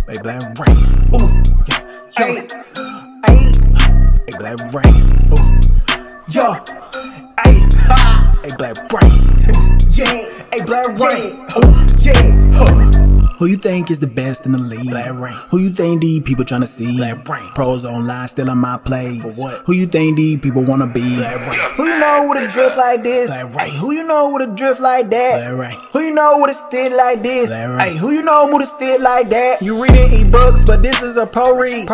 Big black rain. Ooh, yeah. Hey, Big black rain. Ooh, yo, hey, hey, black rain. yeah, Hey, black rain. yeah, Who you think is the best in the league? Black rain. Who you think these people tryna see? Black rain. Pros online still on my plays. For what? Who you think these people wanna be? Black rain. Who you know with a drift like this? Black rain. Hey, who you know with a drift like that? Black rain. Who you know with a stick like this? Black rain. Hey, who you know with a stick like that? You reading ebooks, but this is a pro read.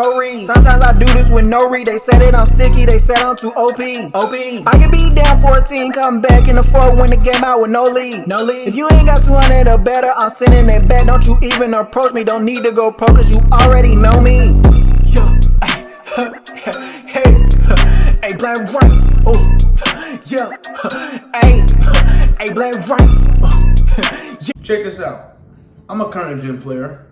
Sometimes I do this with no read. They say that I'm sticky, they said I'm too OP. I can be down 14, come back in the fourth, win the game out with no lead. If you ain't got 200 or better, I'm sending it back. Don't you even approach me, don't need to go pro, cause you already know me. Yo, hey, black rain. Oh, yeah, hey, black rain. Check this out. I'm a current gen player.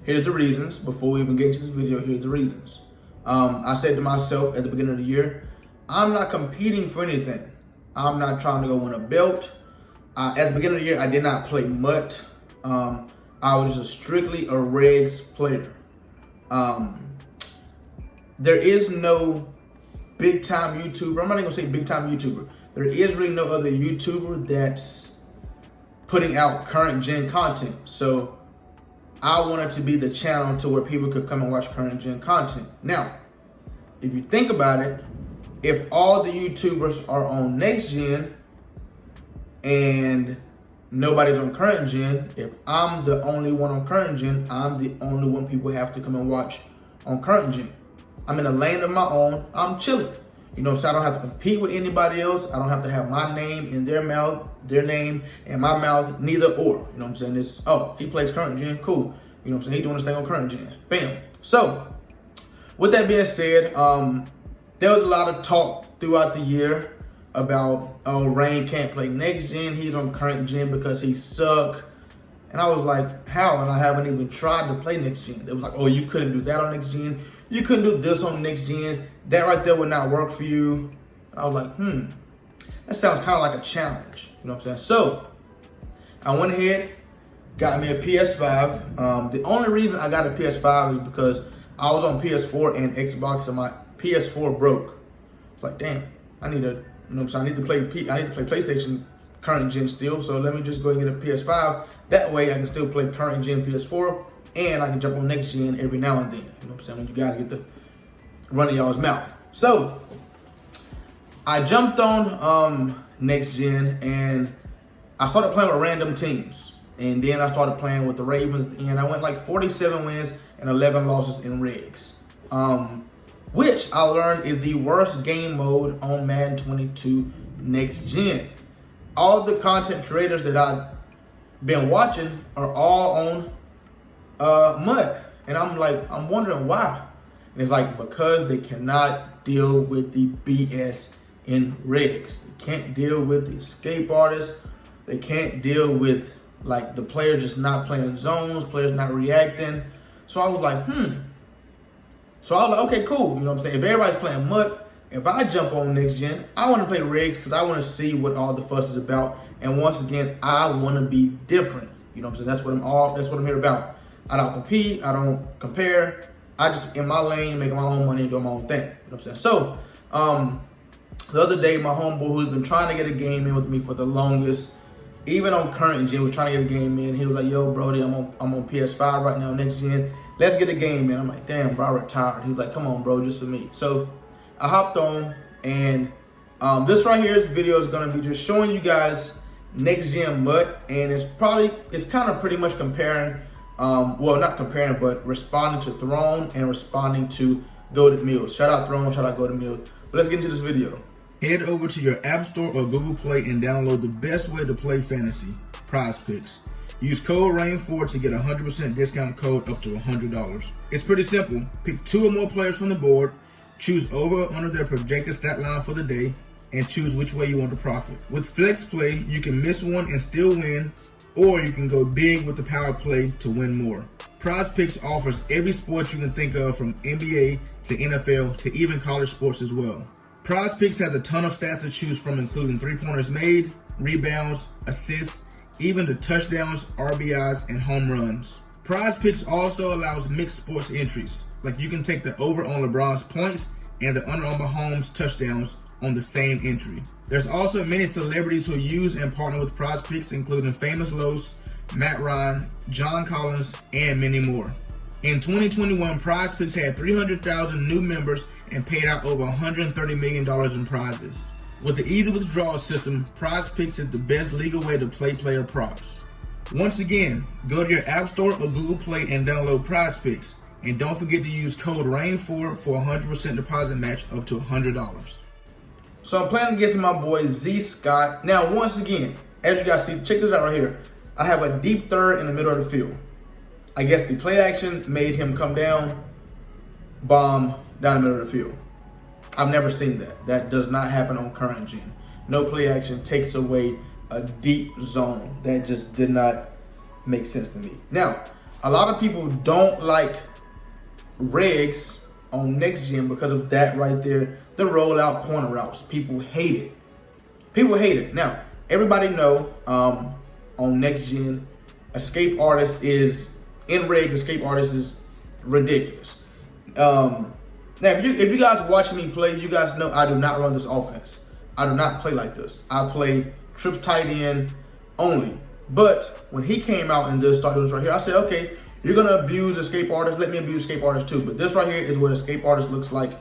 Here's the reasons. Before we even get to this video, here's the reasons. I said to myself at the beginning of the year, I'm not competing for anything. I'm not trying to go win a belt. At the beginning of the year, I did not play MUT. I was just strictly a Regs player. There is no big time YouTuber. I'm not even gonna say big time YouTuber. There is really no other YouTuber that's putting out current gen content. So I wanted to be the channel to where people could come and watch current gen content. Now, if you think about it, if all the YouTubers are on next gen and nobody's on current gen, if I'm the only one on current gen, I'm the only one people have to come and watch on current gen. I'm in a lane of my own, I'm chilling. You know what I'm saying? I don't have to compete with anybody else. I don't have to have my name in their mouth, their name in my mouth, neither or. You know what I'm saying? It's, oh, he plays current gen, cool. You know what I'm saying? He doing his thing on current gen. Bam. So, with that being said, there was a lot of talk throughout the year about, oh, Rain can't play next gen, he's on current gen because he suck. And I was like, how? And I haven't even tried to play next gen. They was like, oh, you couldn't do that on next gen. You couldn't do this on next gen. That right there would not work for you. I was like, that sounds kind of like a challenge. You know what I'm saying? So I went ahead, got me a PS5. The only reason I got a PS5 is because I was on PS4 and Xbox and my PS4 broke. It's like, damn, I need to, you know what I'm saying? I need to play PlayStation current gen still. So let me just go and get a PS5. That way I can still play current gen PS4 and I can jump on next gen every now and then. You know what I'm saying? When you guys get the run of y'all's mouth. So I jumped on next gen and I started playing with random teams. And then I started playing with the Ravens and I went like 47 wins and 11 losses in Regs. Which I learned is the worst game mode on Madden 22 next gen. All the content creators that I've been watching are all on MUT. And I'm wondering why. And it's like, because they cannot deal with the BS in Regs. They can't deal with the escape artists. They can't deal with like the players just not playing zones, players not reacting. So I was like, So I was like, okay, cool. You know what I'm saying? If everybody's playing MUT, if I jump on next gen, I want to play Regs because I want to see what all the fuss is about. And once again, I want to be different. You know what I'm saying? That's what I'm here about. I don't compete. I don't compare. I just in my lane, making my own money, doing my own thing. You know what I'm saying? So, the other day, my homeboy who's been trying to get a game in with me for the longest, even on current gen, was trying to get a game in. He was like, yo, Brody, I'm on PS5 right now, next gen. Let's get a game in. I'm like, damn, bro, I retired. He was like, come on, bro, just for me. So I hopped on, and this right here, this video is gonna be just showing you guys next gen MUT, and it's kind of pretty much comparing, well, not comparing, but responding to Throne and responding to Goated Meals. Shout out Throne, shout out Goated Meals. But let's get into this video. Head over to your App Store or Google Play and download the best way to play fantasy, PrizePicks. Use code RAIN4 to get a 100% discount code up to $100. It's pretty simple. Pick 2 or more players from the board, choose over or under their projected stat line for the day, and choose which way you want to profit. With Flex Play, you can miss one and still win, or you can go big with the power play to win more. PrizePicks offers every sport you can think of, from NBA to NFL to even college sports as well. PrizePicks has a ton of stats to choose from, including 3-pointers made, rebounds, assists, even the touchdowns, RBIs, and home runs. PrizePicks also allows mixed sports entries. Like you can take the over on LeBron's points and the under on Mahomes' touchdowns on the same entry. There's also many celebrities who use and partner with PrizePicks, including Famous Los, Matt Ryan, John Collins, and many more. In 2021, PrizePicks had 300,000 new members and paid out over $130 million in prizes. With the easy withdrawal system, PrizePicks is the best legal way to play player props. Once again, go to your App Store or Google Play and download PrizePicks. And don't forget to use code RAIN4 for a 100% deposit match up to $100. So I'm playing against my boy Z Scott. Now, once again, as you guys see, check this out right here. I have a deep third in the middle of the field. I guess the play action made him come down, bomb down the middle of the field. I've never seen that. That does not happen on current gen. No play action takes away a deep zone. That just did not make sense to me. Now, a lot of people don't like Regs on next gen because of that right there, the rollout corner routes. People hate it. People hate it. Now, everybody know on next gen, escape artist is in Regs. Escape artist is ridiculous. Now, if you guys watch me play, you guys know I do not run this offense. I do not play like this. I play trips tight end only. But when he came out and just started doing this right here, I said, okay, you're gonna abuse escape artist. Let me abuse escape artist too. But this right here is what escape artist looks like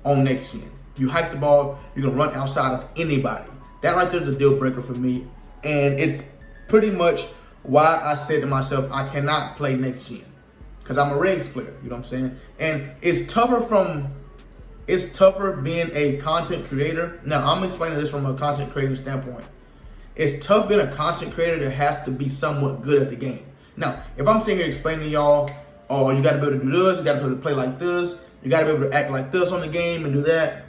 on next gen. You hike the ball, you can run outside of anybody. That right there is a deal breaker for me, and it's pretty much why I said to myself, I cannot play next gen because I'm a Regs player. You know what I'm saying? And it's tougher being a content creator. Now I'm explaining this from a content creating standpoint. It's tough being a content creator that has to be somewhat good at the game. Now, if I'm sitting here explaining to y'all, oh, you got to be able to do this, you got to be able to play like this, you got to be able to act like this on the game and do that,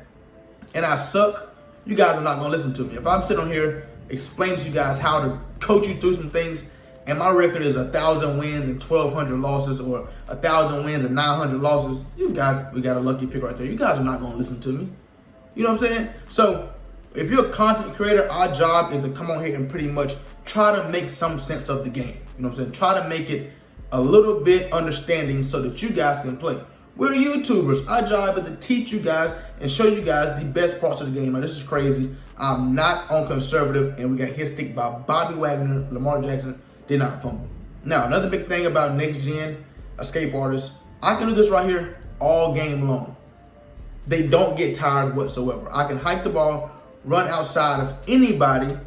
and I suck, you guys are not going to listen to me. If I'm sitting on here explaining to you guys how to coach you through some things, and my record is 1,000 wins and 1,200 losses, or 1,000 wins and 900 losses, you guys, we got a lucky pick right there. You guys are not going to listen to me. You know what I'm saying? So, if you're a content creator, our job is to come on here and pretty much try to make some sense of the game. You know what I'm saying? Try to make it a little bit understanding so that you guys can play. We're YouTubers. Our job is to teach you guys and show you guys the best parts of the game. Now, this is crazy. I'm not on conservative, and we got hit stick by Bobby Wagner. Lamar Jackson did not fumble. Now, another big thing about next gen escape artists, I can do this right here all game long. They don't get tired whatsoever. I can hike the ball, run outside of anybody,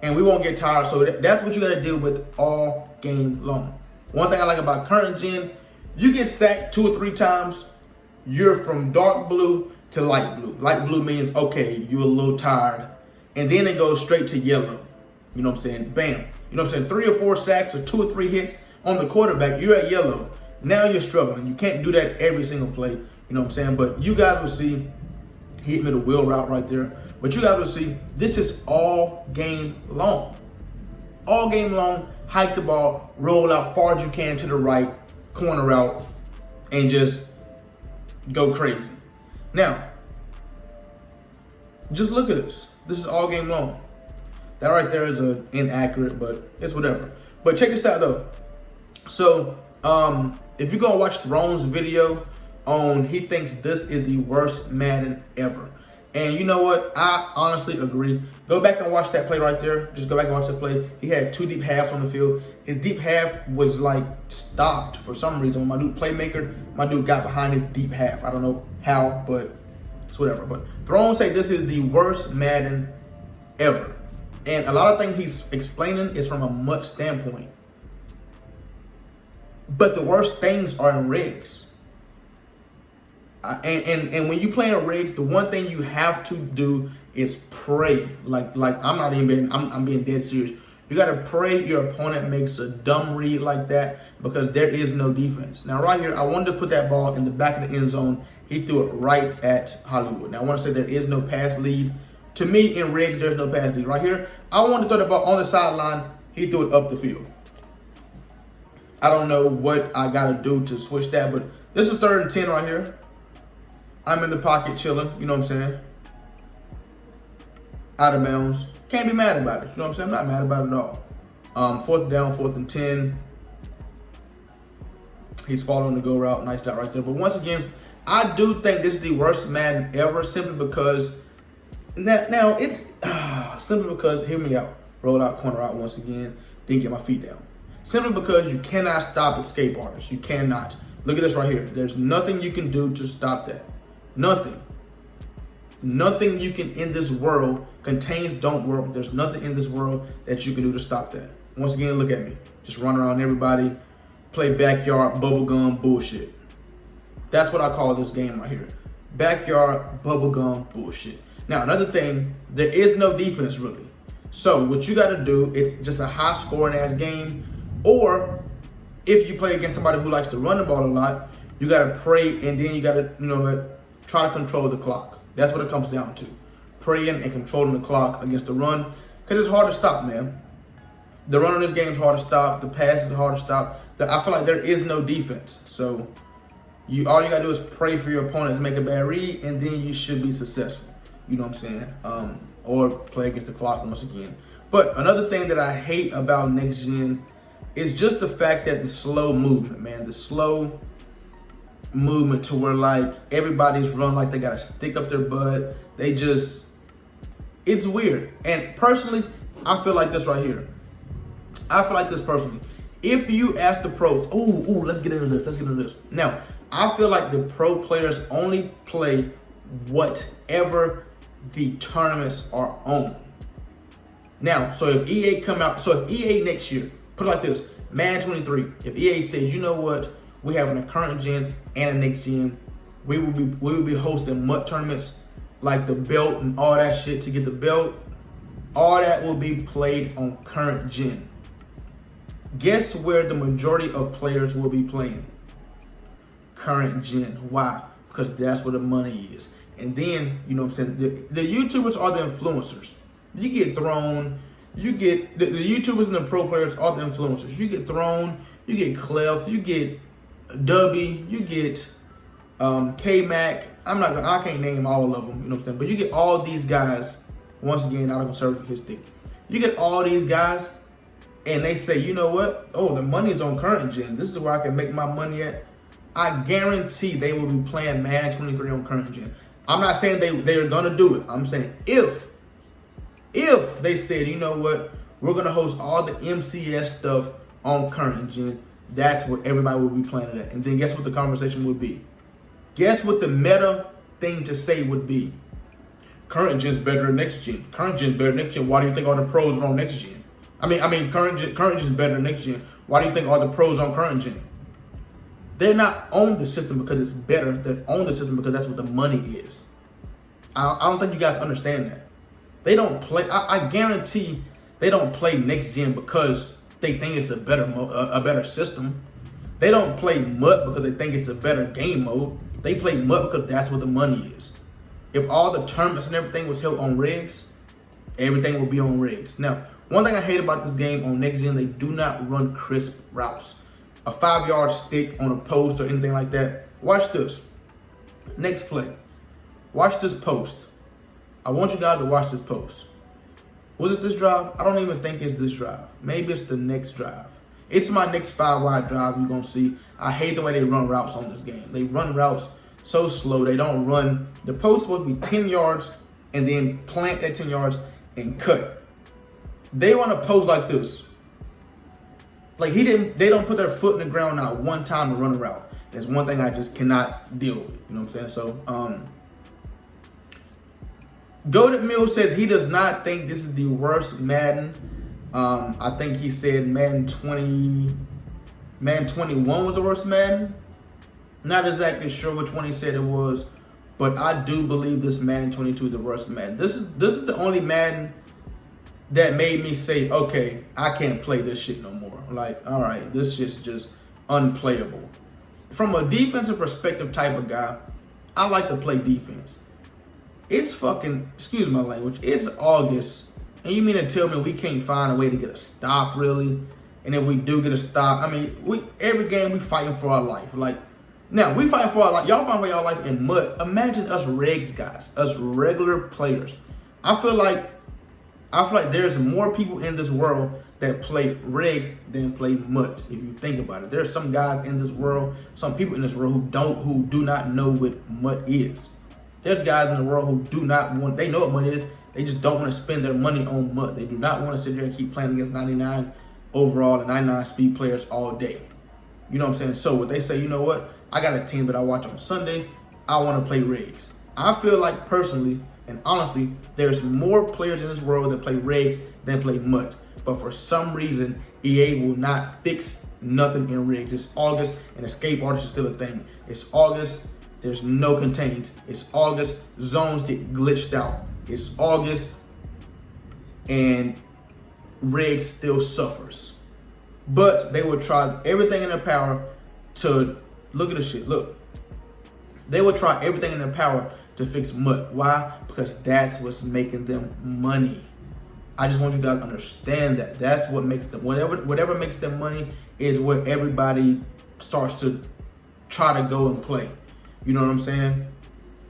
and we won't get tired. So that's what you got to deal with all game long. One thing I like about current gen, you get sacked 2 or 3 times, you're from dark blue to light blue. Light blue means, okay, you're a little tired. And then it goes straight to yellow. You know what I'm saying? Bam. You know what I'm saying? 3 or 4 sacks or 2 or 3 hits on the quarterback, you're at yellow. Now you're struggling. You can't do that every single play. You know what I'm saying? But you guys will see, he hit me the wheel route right there. But you guys will see, this is all game long. All game long, hike the ball, roll out far as you can to the right, corner route, and just go crazy. Now, just look at this. This is all game long. That right there is inaccurate, but it's whatever. But check this out though. So, if you go watch Throne's video on, he thinks this is the worst Madden ever. And you know what? I honestly agree. Go back and watch that play right there. Just go back and watch that play. He had 2 deep halves on the field. His deep half was like stopped for some reason. When my dude playmaker, my dude got behind his deep half. I don't know how, but it's whatever. But Throne say this is the worst Madden ever. And a lot of things he's explaining is from a much standpoint. But the worst things are in Regs. And when you play in Regs, the one thing you have to do is pray. Like I'm not even being, I'm being dead serious. You got to pray your opponent makes a dumb read like that, because there is no defense. Now right here, I wanted to put that ball in the back of the end zone. He threw it right at Hollywood. Now I want to say there is no pass lead. To me, in Regs, there's no pass lead. Right here, I want to throw the ball on the sideline. He threw it up the field. I don't know what I got to do to switch that, but this is 3rd and 10 right here. I'm in the pocket chilling, you know what I'm saying? Out of bounds. Can't be mad about it, you know what I'm saying? I'm not mad about it at all. 4th down, 4th and 10. He's following the go route. Nice dot right there. But once again, I do think this is the worst Madden ever, simply because now it's simply because, hear me out. Roll out, corner out once again. Didn't get my feet down. Simply because you cannot stop escape artists. You cannot. Look at this right here. There's nothing you can do to stop that. Nothing. Nothing you can in this world. Contains don't work. There's nothing in this world that you can do to stop that. Once again, look at me. Just run around everybody. Play backyard bubblegum bullshit. That's what I call this game right here. Backyard bubblegum bullshit. Now, another thing, there is no defense really. So what you got to do, it's just a high scoring ass game. Or if you play against somebody who likes to run the ball a lot, you got to pray, and then you got to, try to control the clock. That's what it comes down to. Praying and controlling the clock against the run. Because it's hard to stop, man. The run on this game is hard to stop. The pass is hard to stop. I feel like there is no defense. So all you got to do is pray for your opponent to make a bad read, and then you should be successful. You know what I'm saying? Or play against the clock once again. But another thing that I hate about next gen is just the fact that the slow movement, man. The slow movement to where like everybody's run like they got to stick up their butt. It's weird. And personally, I feel like this right here. I feel like this personally. If you ask the pros, let's get into this. Now, I feel like the pro players only play whatever the tournaments are on. Now, so if EA next year, put it like this, Madden 23, if EA says, you know what, we having a current gen and a next gen, we will be hosting MUT tournaments like the belt and all that shit to get the belt. All that will be played on current gen. Guess where the majority of players will be playing? Current gen. Why? Because that's where the money is. And then, you know what I'm saying, the YouTubers are the influencers. You get thrown, you get, the YouTubers and the pro players are the influencers. You get thrown, you get Clef, you get Dubby, you get K-Mac. I can't name all of them, you know what I'm saying? But you get all these guys, once again, out of conservative history. You get all these guys, and they say, you know what? Oh, the money is on current gen. This is where I can make my money at. I guarantee they will be playing Madden 23 on current gen. I'm not saying they're gonna do it. I'm saying if they said, you know what, we're gonna host all the MCS stuff on current gen, that's where everybody will be playing it at. And then guess what the conversation would be? Guess what the meta thing to say would be? Current gen's better than next gen. Current gen's better than next gen. Why do you think all the pros are on next gen? I mean, current gen's better than next gen. Why do you think all the pros on current gen? They're not on the system because it's better. They're on the system because that's what the money is. I don't think you guys understand that. They don't play. I guarantee they don't play next gen because they think it's a better system. They don't play MUT because they think it's a better game mode. They play MUT because that's what the money is. If all the tournaments and everything was held on Regs, everything will be on Regs. Now, one thing I hate about this game on next gen, they do not run crisp routes. A 5-yard stick on a post or anything like that. Watch this. Next play. Watch this post. I want you guys to watch this post. Was it this drive? I don't even think it's this drive. Maybe it's the next drive. It's my next 5-wide drive you're going to see. I hate the way they run routes on this game. They run routes so slow. They don't run. The post supposed to be 10 yards and then plant that 10 yards and cut. They run a post like this. Like they don't put their foot in the ground not one time to run a route. That's one thing I just cannot deal with. You know what I'm saying? So, Goated Mill says he does not think this is the worst Madden. I think he said Madden 21 was the worst Madden. Not exactly sure which one he said it was, but I do believe this Madden 22 is the worst Madden. This is the only Madden that made me say, okay, I can't play this shit no more. Like, all right, this shit's just unplayable. From a defensive perspective type of guy, I like to play defense. It's fucking, excuse my language, it's August, and you mean to tell me we can't find a way to get a stop, really? And if we do get a stop, I mean, every game we fighting for our life. Like, now, we fighting for our life. Y'all fighting for your life in MUT. Imagine us regs guys, us regular players. I feel like I feel like there's more people in this world that play Regs than play MUT. If you think about it, there's some guys in this world, some people in this world who do not know what MUT is. There's guys in the world who do not want, they know what MUT is, they just don't want to spend their money on MUT. They do not want to sit there and keep playing against 99 overall and 99 speed players all day. You know what I'm saying? So what they say, you know what? I got a team that I watch on Sunday. I want to play Regs. I feel like personally and honestly, there's more players in this world that play Regs than play MUT. But for some reason, EA will not fix nothing in Regs. It's August and escape artists is still a thing. It's August, there's no contains. It's August, zones get glitched out. It's August and Regs still suffers. But they will try everything in their power to, look at this shit, look. They will try everything in their power to fix MUT. Why? Because that's what's making them money. I just want you guys to understand that. That's what makes them, whatever makes them money is where everybody starts to try to go and play. You know what I'm saying?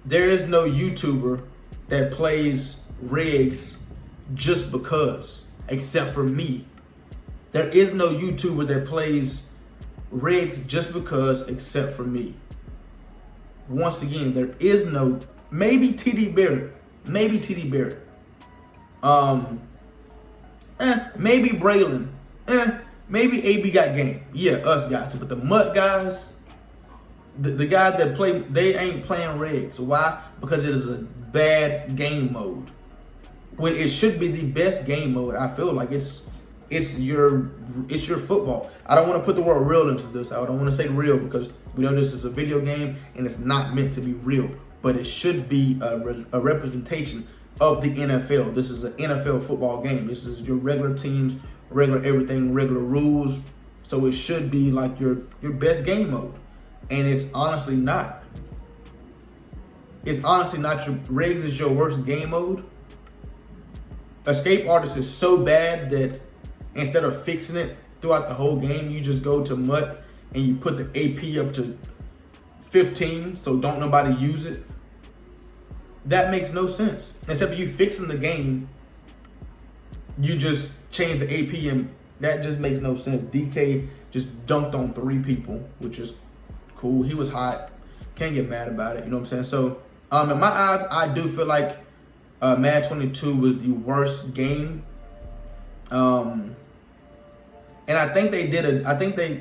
There is no YouTuber that plays Regs just because, except for me. There is no YouTuber that plays Regs just because, except for me. Once again, there is no, maybe TD Barrett, maybe Bralen, maybe AB got game. Yeah, us guys. But the MUT guys, the guys that play, they ain't playing Regs. Why? Because it is a bad game mode. When it should be the best game mode. I feel like it's your football. I don't want to put the word real into this. I don't want to say real because we know this is a video game and it's not meant to be real. But it should be a representation of the NFL. This is an NFL football game. This is your regular teams, regular everything, regular rules. So it should be like your best game mode. And it's honestly not. It's honestly not. Regs is your worst game mode. Escape Artist is so bad that instead of fixing it throughout the whole game, you just go to MUT and you put the AP up to 15 so don't nobody use it. That makes no sense. Instead of you fixing the game, you just change the AP and that just makes no sense. DK just dunked on 3 people, which is cool. He was hot. Can't get mad about it. You know what I'm saying? So, in my eyes, I do feel like Madden 22 was the worst game. And I think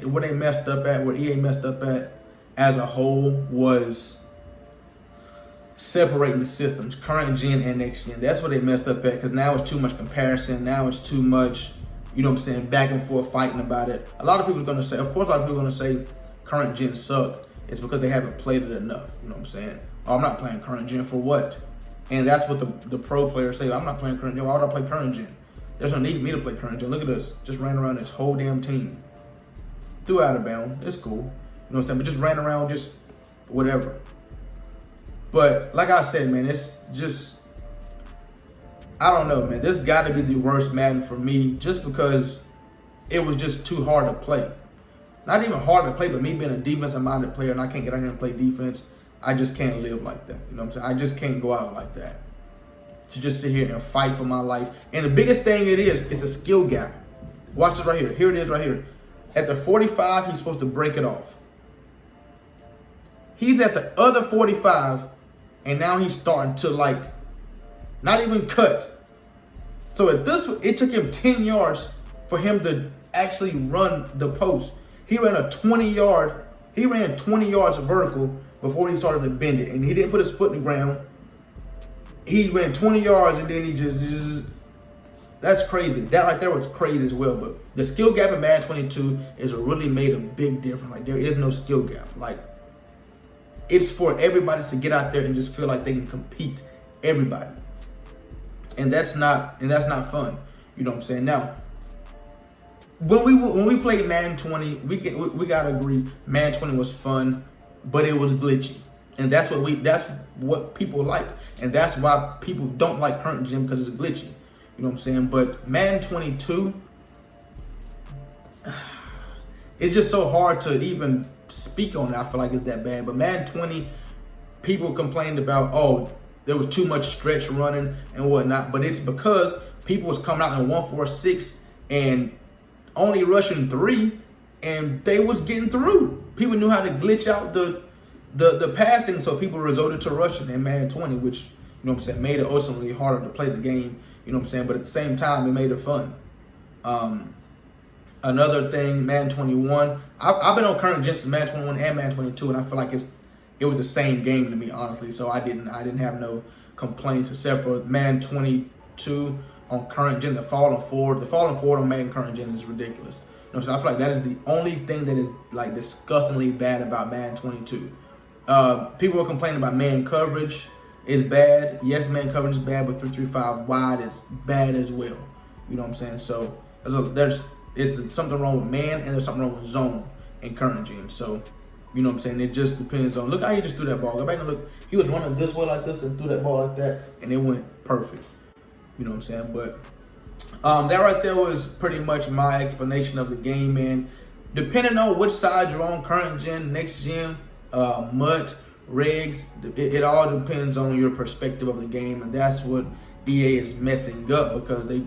what they messed up at, what EA messed up at as a whole was separating the systems, current gen and next gen. That's what they messed up at because now it's too much comparison. Now it's too much, you know what I'm saying, back and forth fighting about it. A lot of people are going to say, of course, a lot of people are going to say current gen sucked. It's because they haven't played it enough. You know what I'm saying? Oh, I'm not playing current gen for what? And that's what the pro players say. I'm not playing current gen. Why would I play current gen? There's no need for me to play current gen. Look at this. Just ran around this whole damn team. Threw out of bounds. It's cool. You know what I'm saying? But just ran around just whatever. But like I said, man, it's just, I don't know, man. This got to be the worst Madden for me just because it was just too hard to play. Not even hard to play, but me being a defensive-minded player and I can't get out here and play defense, I just can't live like that. You know what I'm saying? I just can't go out like that. To just sit here and fight for my life. And the biggest thing it is, it's a skill gap. Watch this right here. Here it is right here. At the 45, he's supposed to break it off. He's at the other 45, and now he's starting to like, not even cut. So at this, it took him 10 yards for him to actually run the post. He ran a 20-yard, he ran 20 yards vertical before he started to bend it. And he didn't put his foot in the ground. He ran 20 yards and then he just that's crazy. That right there was crazy as well. But the skill gap in Madden 22 is really made a big difference. Like there is no skill gap. Like it's for everybody to get out there and just feel like they can compete. Everybody. And that's not fun. You know what I'm saying? Now, when we played Madden 20, we gotta agree, Madden 20 was fun, but it was glitchy. And that's what people like. And that's why people don't like current gen because it's glitchy. You know what I'm saying? But Madden 22, it's just so hard to even speak on it. I feel like it's that bad. But Madden 20, people complained about, oh, there was too much stretch running and whatnot. But it's because people was coming out in 1-4-6 and only rushing 3, and they was getting through. People knew how to glitch out the passing, so people resorted to rushing in Madden 20, which, you know what I'm saying, made it ultimately harder to play the game, you know what I'm saying, but at the same time, it made it fun. Another thing, Madden 21, I've been on current gen since Madden 21 and Madden 22, and I feel like it was the same game to me, honestly, so I didn't have no complaints except for Madden 22 on current gen, the falling forward on Madden current gen is ridiculous. You know, so I feel like that is the only thing that is like disgustingly bad about Madden 22. People are complaining about man coverage is bad. Yes, man coverage is bad, but 3-3-5 wide is bad as well. You know what I'm saying? So it's something wrong with man and there's something wrong with zone in current gen. So, you know what I'm saying? It just depends on, look how he just threw that ball. Go back and look. He was running this way like this and threw that ball like that, and it went perfect. You know what I'm saying? But that right there was pretty much my explanation of the game, man. Depending on which side you're on, current gen, next gen, MUT, Regs, it all depends on your perspective of the game, and that's what EA is messing up because they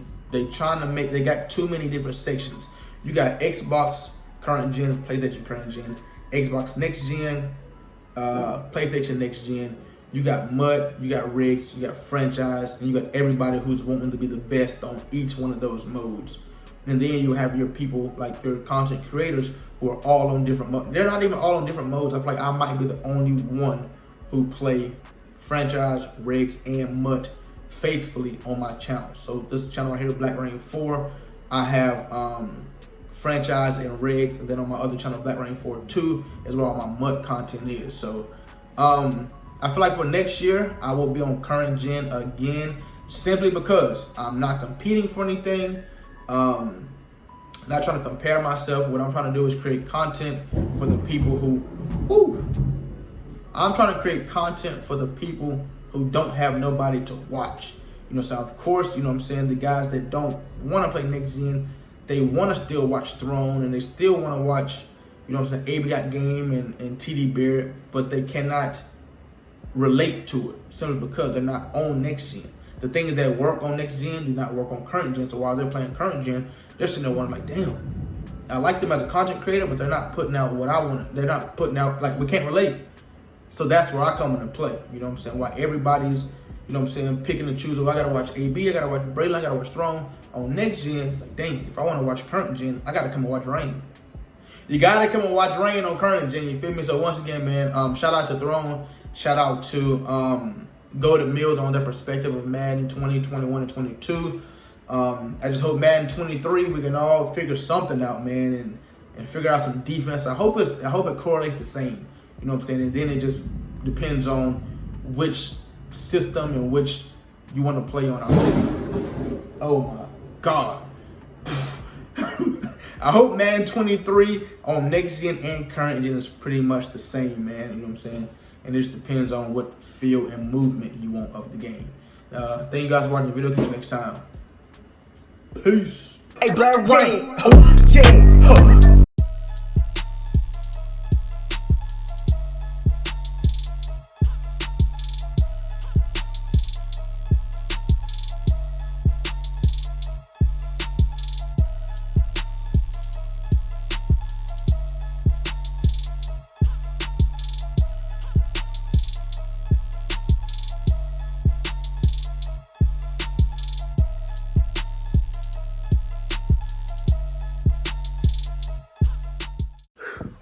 trying to make, they got too many different sections. You got Xbox current gen, PlayStation current gen, Xbox next gen, PlayStation next gen. You got MUT, you got Regs, you got franchise, and you got everybody who's wanting to be the best on each one of those modes. And then you have your people, like your content creators, who are all on different modes. They're not even all on different modes. I feel like I might be the only one who play franchise, Regs, and MUT faithfully on my channel. So this channel right here, Black Rain 4, I have franchise and Regs, and then on my other channel, Black Rain 4 2, is where all my MUT content is. So I feel like for next year, I will be on current gen again, simply because I'm not competing for anything. Not trying to compare myself. What I'm trying to do is create content for the people I'm trying to create content for the people who don't have nobody to watch. You know, so of course, you know what I'm saying, the guys that don't want to play next gen, they want to still watch Throne, and they still want to watch, you know what I'm saying, AB Got Game and TD Barrett, but they cannot relate to it simply because they're not on next gen. The things that work on next gen do not work on current gen. So while they're playing current gen, they're sitting there wondering, like, damn, I like them as a content creator, but they're not putting out what I want. They're not putting out, like, we can't relate. So that's where I come into play. You know what I'm saying? While everybody's, you know what I'm saying, picking and choosing. I gotta watch AB, I gotta watch Bralen, I gotta watch Throne. On next gen, like, dang, if I want to watch current gen, I gotta come and watch Rain. You gotta come and watch Rain on current gen. You feel me? So once again, man, shout out to Throne. Shout out to Golden Mills on their perspective of Madden 20, 21, and 22. I just hope Madden 23 we can all figure something out, man, and figure out some defense. I hope it correlates the same. You know what I'm saying? And then it just depends on which system and which you want to play on. Oh my God. I hope Madden 23 on next gen and current gen is pretty much the same, man. You know what I'm saying? And it just depends on what feel and movement you want of the game. Thank you guys for watching the video. Catch you next time. Peace. Hey, Black Rain. Yeah.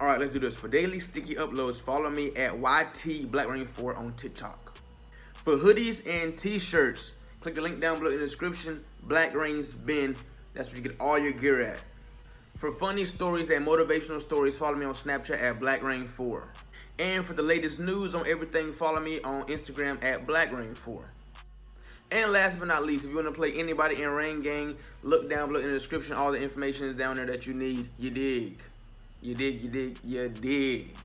All right, let's do this. For daily sticky uploads, follow me at YTBlackRain4 on TikTok. For hoodies and t-shirts, click the link down below in the description. Black Rain's bin. That's where you get all your gear at. For funny stories and motivational stories, follow me on Snapchat at BlackRain4. And for the latest news on everything, follow me on Instagram at BlackRain4. And last but not least, if you want to play anybody in Rain Gang, look down below in the description. All the information is down there that you need. You dig? You dig, you dig, you dig.